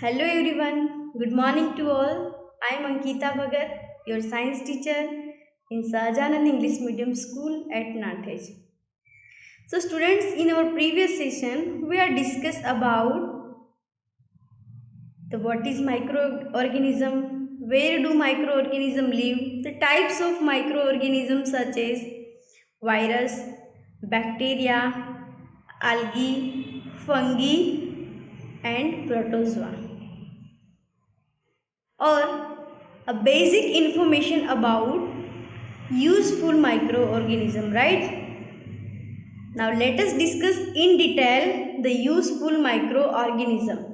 Hello everyone, good morning to all. I am Ankita Bhagat, your science teacher in Sahajanand English Medium School at Nathej. So students, in our previous session, we are discussed about what is microorganism, where do microorganisms live, the types of microorganisms such as virus, bacteria, algae, fungi and protozoa, or a basic information about useful microorganism, right? Now let us discuss in detail the useful microorganism.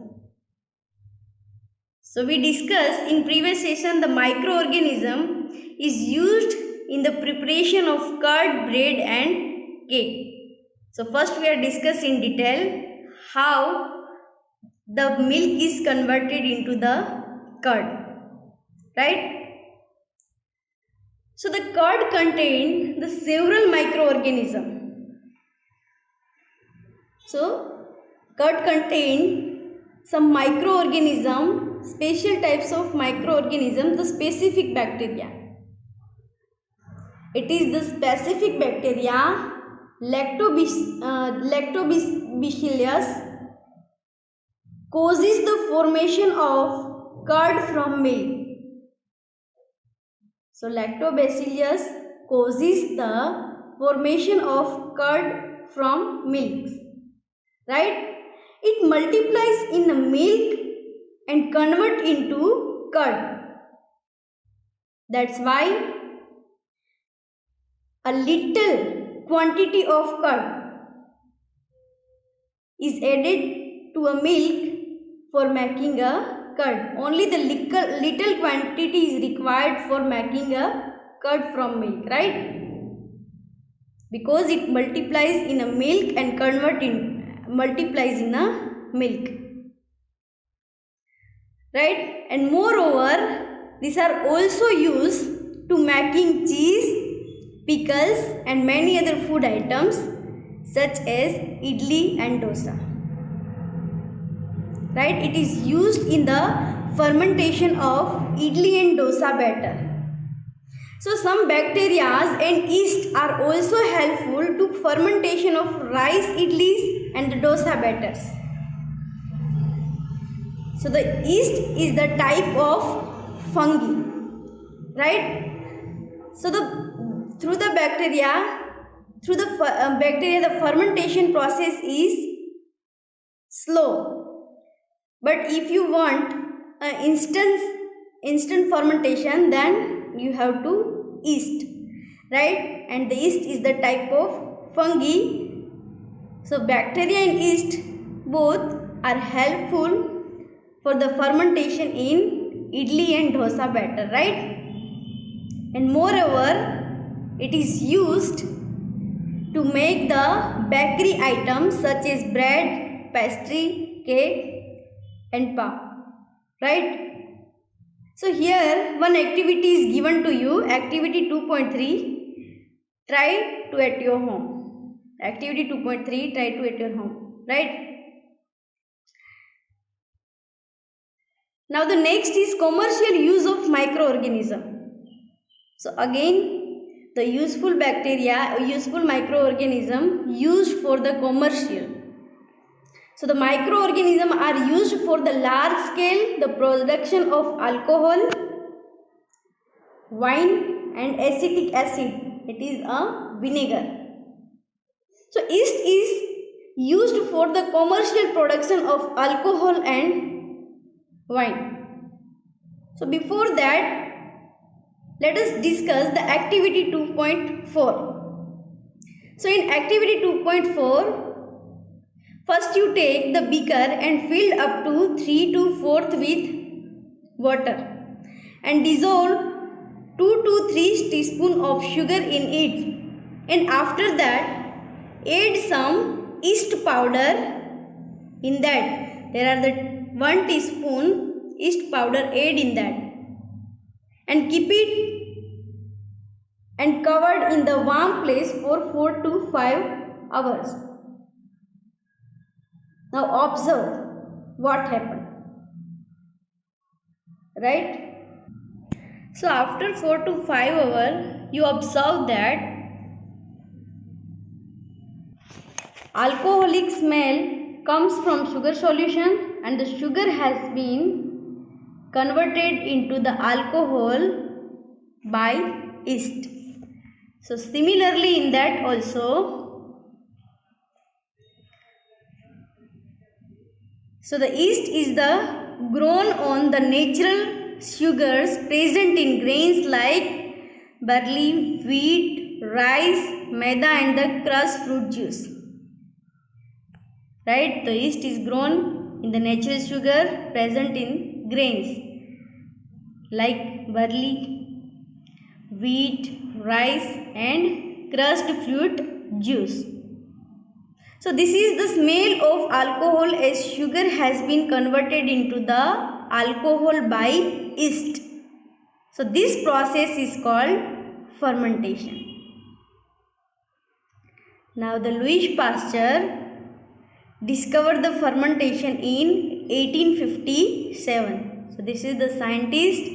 So we discussed in previous session the microorganism is used in the preparation of curd, bread and cake. So first we are discuss in detail how the milk is converted into the curd, right? So the curd contains the several microorganisms. So curd contains some microorganism, special types of microorganism, the specific bacteria. It is the specific bacteria Lactobacillus causes the formation of curd from milk. So Lactobacillus causes the formation of curd from milk, right? It multiplies in the milk and convert into curd. That's why a little quantity of curd is added to a milk for making a curd. Only the little quantity is required for making a curd from milk, right? Because it multiplies in a milk and multiplies in a milk, right? And moreover, these are also used to making cheese, pickles and many other food items such as idli and dosa, right? It is used in the fermentation of idli and dosa batter. So some bacteria and yeast are also helpful to fermentation of rice idlis and the dosa batters. So the yeast is the type of fungi, right? So through the bacteria, the fermentation process is slow. But if you want instant fermentation, then you have to yeast, right? And the yeast is the type of fungi. So bacteria and yeast both are helpful for the fermentation in idli and dosa batter, right? And moreover, it is used to make the bakery items such as bread, pastry, cake and pav, right? So here one activity is given to you, activity 2.3, try to at your home. Activity 2.3, try to at your home, right? Now the next is commercial use of microorganism. So again, the useful microorganism used for the commercial. So the microorganisms are used for the large scale, the production of alcohol, wine and acetic acid. It is a vinegar. So yeast is used for the commercial production of alcohol and wine. So before that, let us discuss the activity 2.4. So in activity 2.4, first you take the beaker and fill up to 3 to 4th with water and dissolve 2 to 3 teaspoons of sugar in it, and after that add some yeast powder in that. There are the 1 teaspoon yeast powder add in that, and keep it and covered in the warm place for 4 to 5 hours. Now observe what happened. right? So after 4 to 5 hours, you observe that alcoholic smell comes from sugar solution and the sugar has been converted into the alcohol by yeast. So similarly in that also, so the yeast is the grown on the natural sugars present in grains like barley, wheat, rice, maida and the crushed fruit juice. Right? The yeast is grown in the natural sugar present in grains like barley, wheat, rice and crushed fruit juice. So this is the smell of alcohol as sugar has been converted into the alcohol by yeast. So this process is called fermentation. Now the Louis Pasteur discovered the fermentation in 1857. So this is the scientist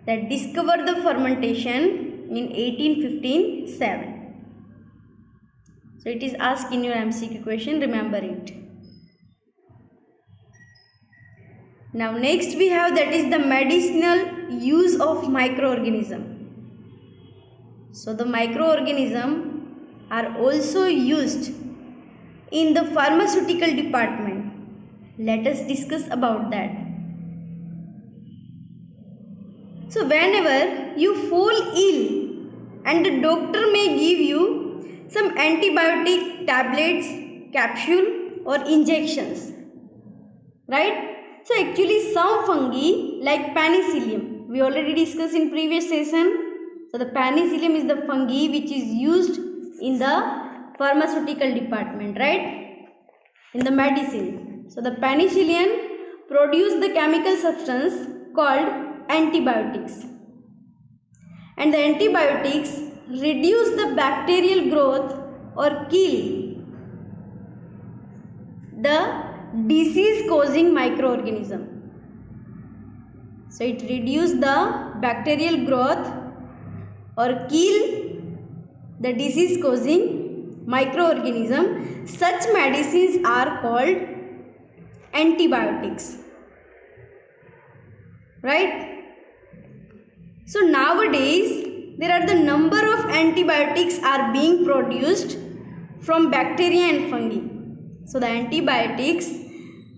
that discovered the fermentation in 1857. So it is asked in your MCQ question, remember it. Now next we have, that is the medicinal use of microorganism. So the microorganism are also used in the pharmaceutical department. Let us discuss about that. So whenever you fall ill and the doctor may give you some antibiotic tablets, capsule or injections, right? So actually some fungi like penicillium, we already discussed in previous session. So the penicillium is the fungi which is used in the pharmaceutical department, right? In the medicine. So the penicillium produce the chemical substance called antibiotics. And the antibiotics reduce the bacterial growth or kill the disease causing microorganism. So it reduces the bacterial growth or kill the disease causing microorganism. Such medicines are called antibiotics, right? So nowadays there are the number of antibiotics are being produced from bacteria and fungi. So the antibiotics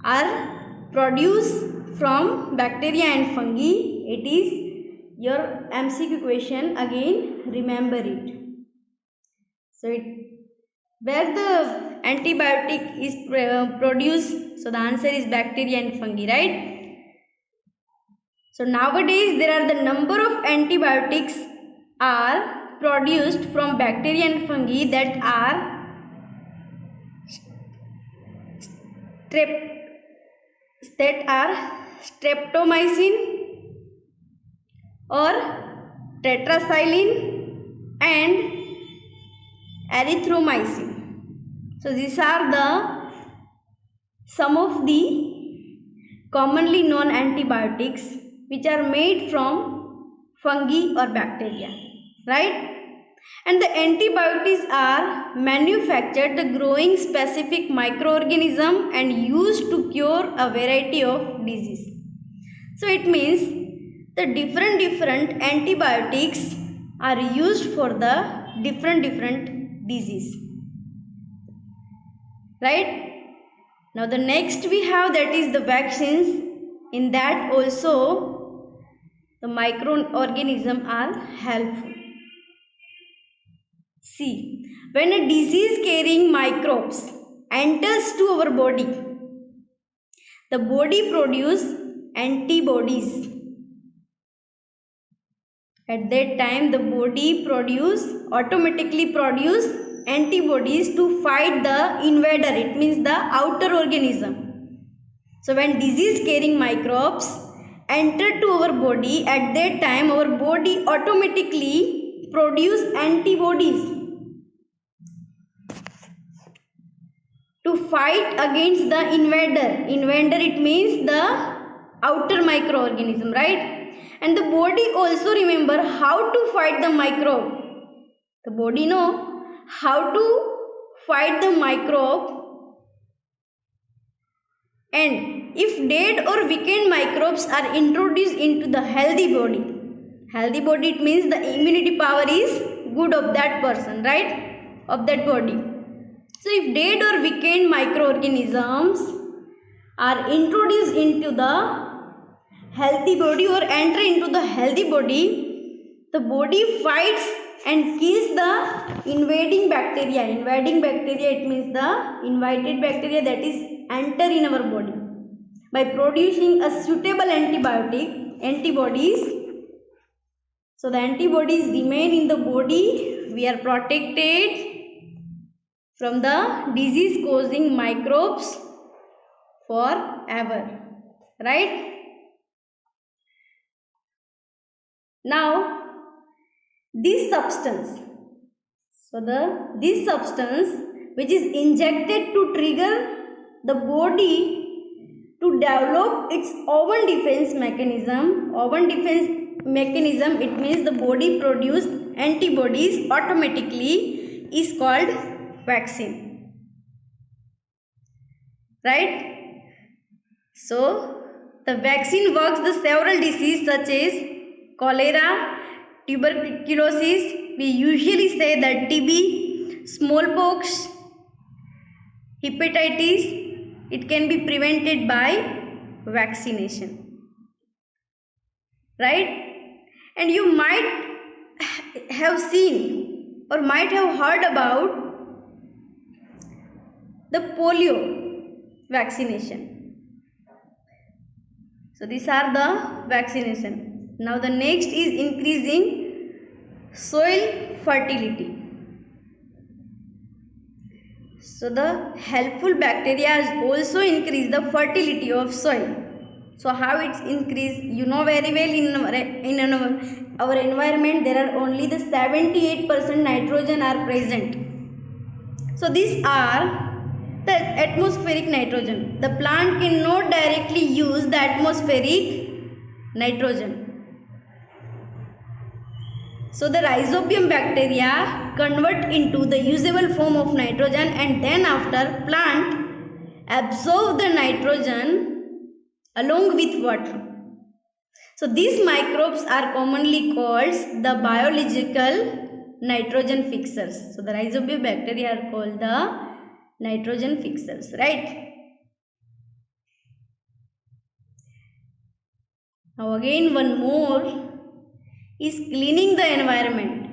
are produced from bacteria and fungi. It is your MCQ question, again remember it. So where the antibiotic is produced, so the answer is bacteria and fungi, right? So nowadays there are the number of antibiotics are produced from bacteria and fungi that are streptomycin or tetracycline and erythromycin. So these are the some of the commonly known antibiotics which are made from fungi or bacteria, right? And the antibiotics are manufactured the growing specific microorganism and used to cure a variety of disease. So it means the different antibiotics are used for the different disease, right? Now the next we have, that is the vaccines. In that also the microorganisms are helpful. See, when a disease carrying microbes enters to our body, the body produces antibodies. At that time the body automatically produce antibodies to fight the invader, it means the outer organism. So when disease carrying microbes enter to our body, at that time our body automatically produce antibodies to fight against the invader. Invader, it means the outer microorganism, right? And the body also remember how to fight the microbe. The body know how to fight the microbe, and if dead or weakened microbes are introduced into the healthy body, it means the immunity power is good of that person, right? Of that body. So if dead or weakened microorganisms are introduced into the healthy body or enter into the healthy body, the body fights and kills the invading bacteria. Invading bacteria, it means the invited bacteria that is enter in our body by producing a suitable antibodies. So the antibodies remain in the body. We are protected from the disease causing microbes forever, right? Now this substance, this substance which is injected to trigger the body to develop its own defense mechanism. It means the body produced antibodies automatically, is called vaccine, right? So the vaccine works the several diseases such as cholera, tuberculosis, we usually say that TB, smallpox, hepatitis, it can be prevented by vaccination, right? And you might have seen or might have heard about the polio vaccination. So these are the vaccination. Now the next is increasing soil fertility. So the helpful bacteria also increase the fertility of soil. So how it's increased? You know very well, in our environment there are only the 78% nitrogen are present. So these are the atmospheric nitrogen. The plant cannot directly use the atmospheric nitrogen. So the rhizobium bacteria convert into the usable form of nitrogen, and then after plant absorb the nitrogen along with water. So these microbes are commonly called the biological nitrogen fixers. So the rhizobium bacteria are called the nitrogen fixers, right? Now again one more is cleaning the environment.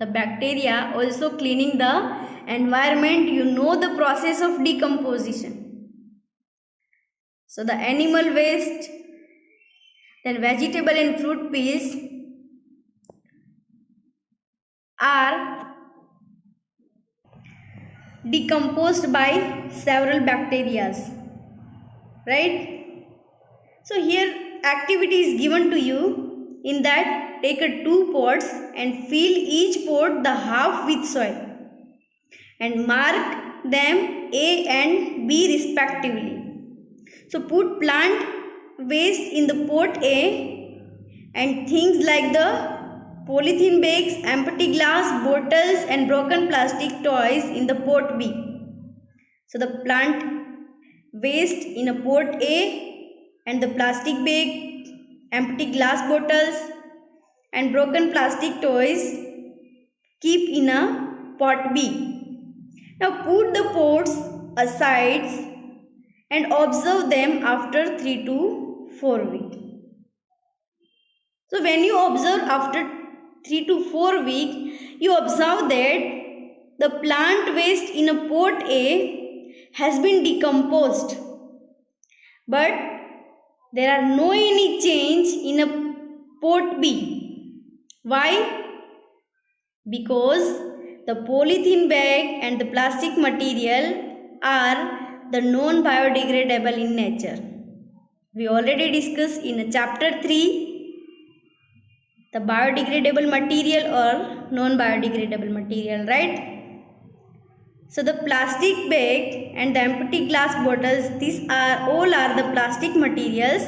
The bacteria also cleaning the environment. You know the process of decomposition. So the animal waste, then vegetable and fruit peels are decomposed by several bacteria, right? So here activity is given to you, in that take 2 pots and fill each pot the half with soil and mark them A and B respectively. So put plant waste in the pot A and things like the polythene bags, empty glass bottles and broken plastic toys in the pot B. So the plant waste in a pot A and the plastic bag, empty glass bottles and broken plastic toys keep in a pot B. Now put the pots aside and observe them after 3 to 4 weeks. So when you observe after 3 to 4 weeks, you observe that the plant waste in a pot A has been decomposed, but there are no any change in a pot B. Why? Because the polythene bag and the plastic material are the non-biodegradable in nature. We already discussed in chapter 3 the biodegradable material or non-biodegradable material, right? So the plastic bag and the empty glass bottles, these are all are the plastic materials,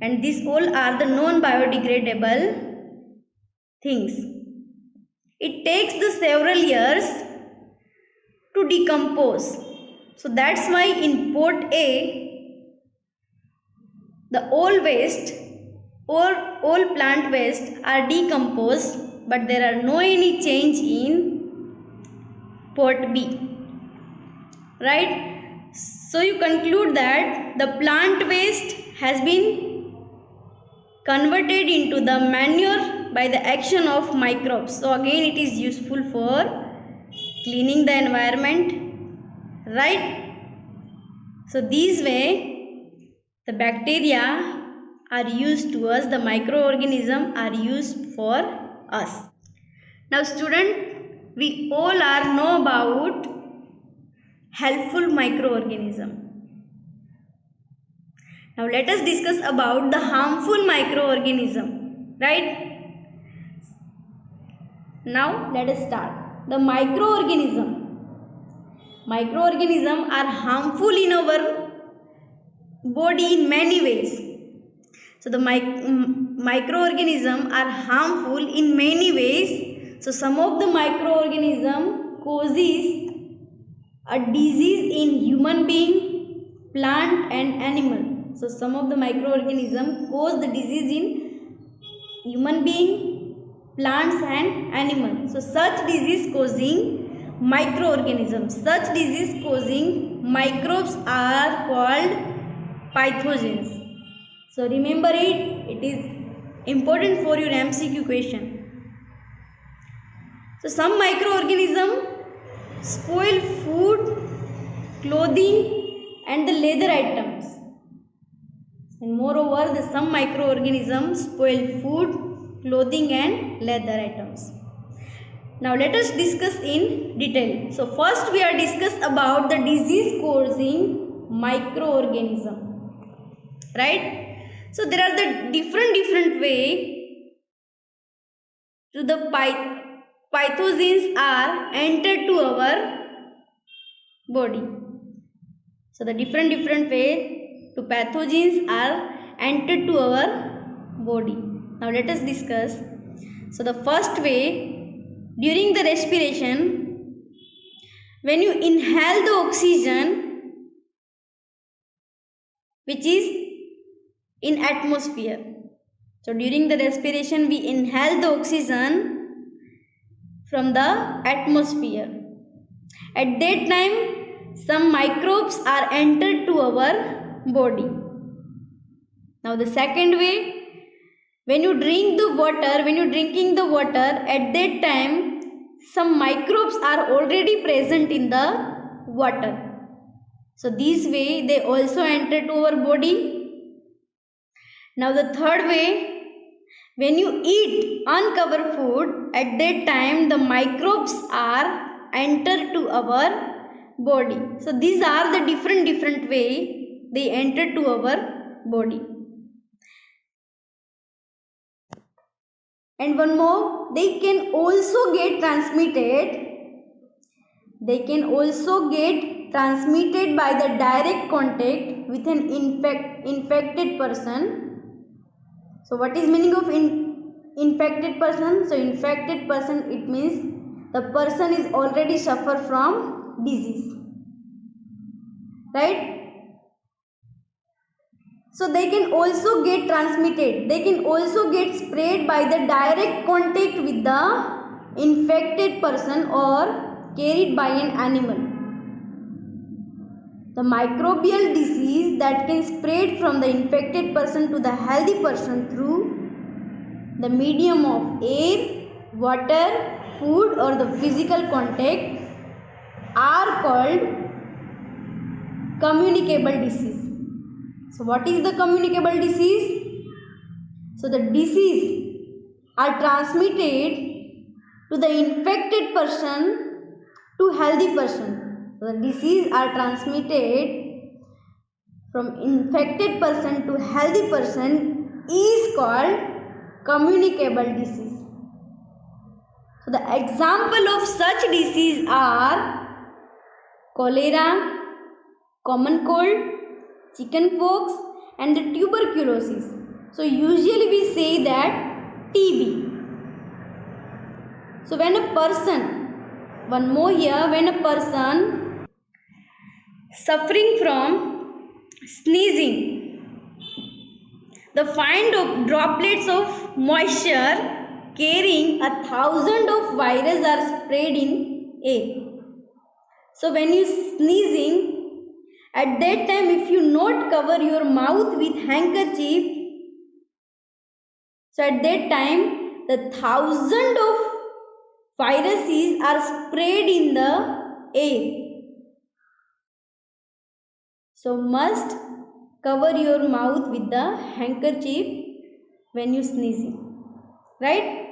and these all are the non-biodegradable things. It takes the several years to decompose. So that's why in pot A, the all waste or all plant waste are decomposed, but there are no any change in pot B, right? So you conclude that the plant waste has been converted into the manure by the action of microbes. So again it is useful for cleaning the environment, right? So this way the bacteria are used to us, the microorganisms are used for us. Now student, we all are know about helpful microorganism. Now let us discuss about the harmful microorganism, right? Now let us start. The microorganisms are harmful in our body in many ways. So the microorganisms are harmful in many ways. So some of the microorganism causes a disease in human being, plant and animal. So some of the microorganism cause the disease in human being, plants and animal. So such disease causing microorganisms, such disease causing microbes are called pathogens. So remember it is important for your MCQ question. So some microorganisms spoil food, clothing and the leather items. And moreover, some microorganisms spoil food, clothing and leather items. Now let us discuss in detail. So first we are discuss about the disease causing microorganism, right? So there are the different way to the pathogens are entered to our body. So the different way to pathogens are entered to our body. Now let us discuss. So the first way, during the respiration, when you inhale the oxygen which is in atmosphere. So during the respiration we inhale the oxygen from the atmosphere. At that time some microbes are entered to our body. Now the second way, when you drink the water, when you drinking the water, at that time some microbes are already present in the water. So this way they also enter to our body. Now the third way, when you eat uncovered food, at that time the microbes are enter to our body. So these are the different way they enter to our body. And one more, they can also get transmitted. They can also get transmitted by the direct contact with an infected person. So what is meaning of infected person? So infected person, it means the person is already suffer from disease, right? So they can also get transmitted. They can also get spread by the direct contact with the infected person or carried by an animal. The microbial disease that can spread from the infected person to the healthy person through the medium of air, water, food or the physical contact are called communicable disease. So what is the communicable disease? So the disease are transmitted to the infected person to healthy person. So the disease are transmitted from infected person to healthy person is called communicable disease. So the example of such disease are cholera, common cold, chickenpox, and the tuberculosis. So usually we say that TB. So when a person, one more here, when a person suffering from sneezing, the fine droplets of moisture carrying 1,000 of virus are spread in air. So when you sneezing, at that time if you not cover your mouth with handkerchief, so at that time the 1,000 of viruses are spread in the air. So must cover your mouth with the handkerchief when you sneezing, right?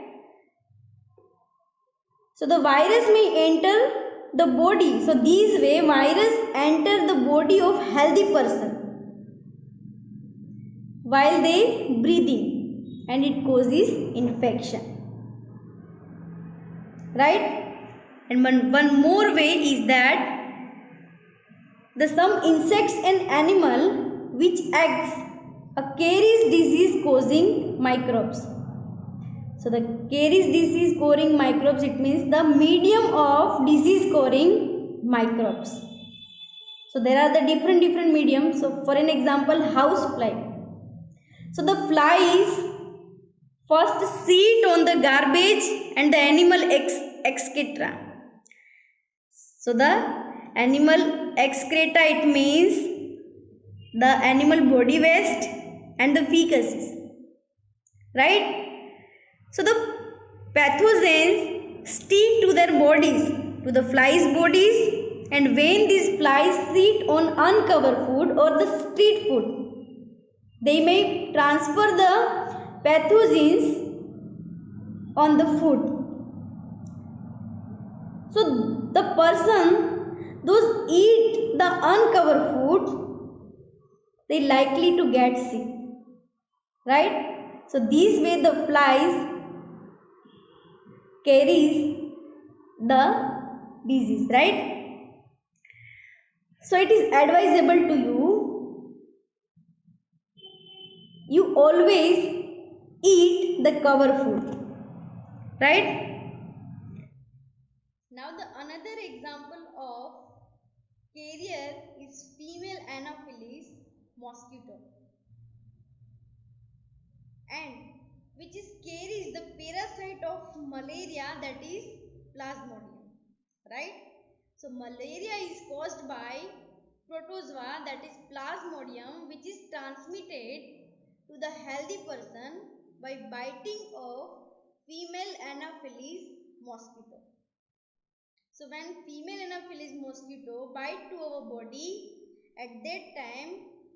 So the virus may enter the body. So this way virus enter the body of healthy person while they breathing and it causes infection, right? And one more way is that the some insects and animal which acts carries disease causing microbes. So the carries disease causing microbes, it means the medium of disease causing microbes. So there are the different mediums. So for an example, house fly. So the flies first sit on the garbage and the animal excreta. So the animal excreta, it means the animal body waste and the feces, right? So the pathogens stick to their bodies, to the flies' bodies, and when these flies sit on uncovered food or the street food, they may transfer the pathogens on the food. So the person those eat the uncovered food, they likely to get sick, right? So this way the flies carries the disease, right? So it is advisable to you always eat the cover food, right? Now the another example of carrier is female Anopheles mosquito, and which is carries the parasite of malaria, that is plasmodium, right? So malaria is caused by protozoa, that is plasmodium, which is transmitted to the healthy person by biting of female Anopheles mosquito. So when female Anopheles mosquito bite to our body, at that time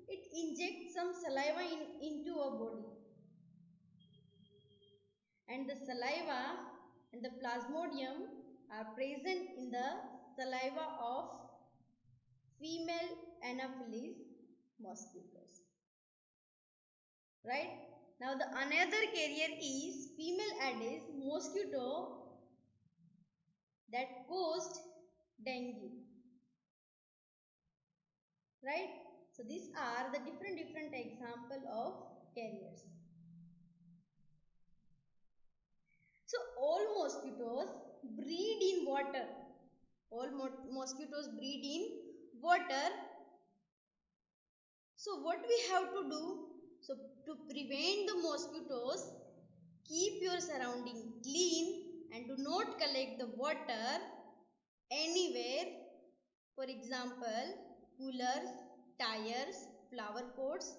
it injects some saliva into our body, and the saliva and the plasmodium are present in the saliva of female Anopheles mosquitoes, right? Now the another carrier is female Aedes mosquito that caused dengue, right? So these are the different example of carriers. So all mosquitoes breed in water. All mosquitoes breed in water. So what we have to do? So to prevent the mosquitoes, keep your surrounding clean and do not collect the water anywhere. For example, coolers, tires, flower pots,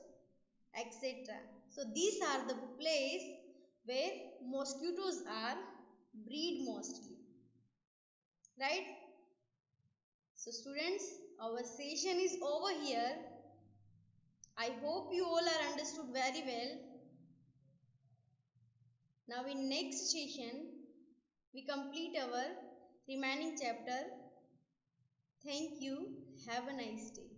etc. So these are the place where mosquitoes are breed mostly, right? So students, our session is over here. I hope you all are understood very well. Now in next session we complete our remaining chapter. Thank you. Have a nice day.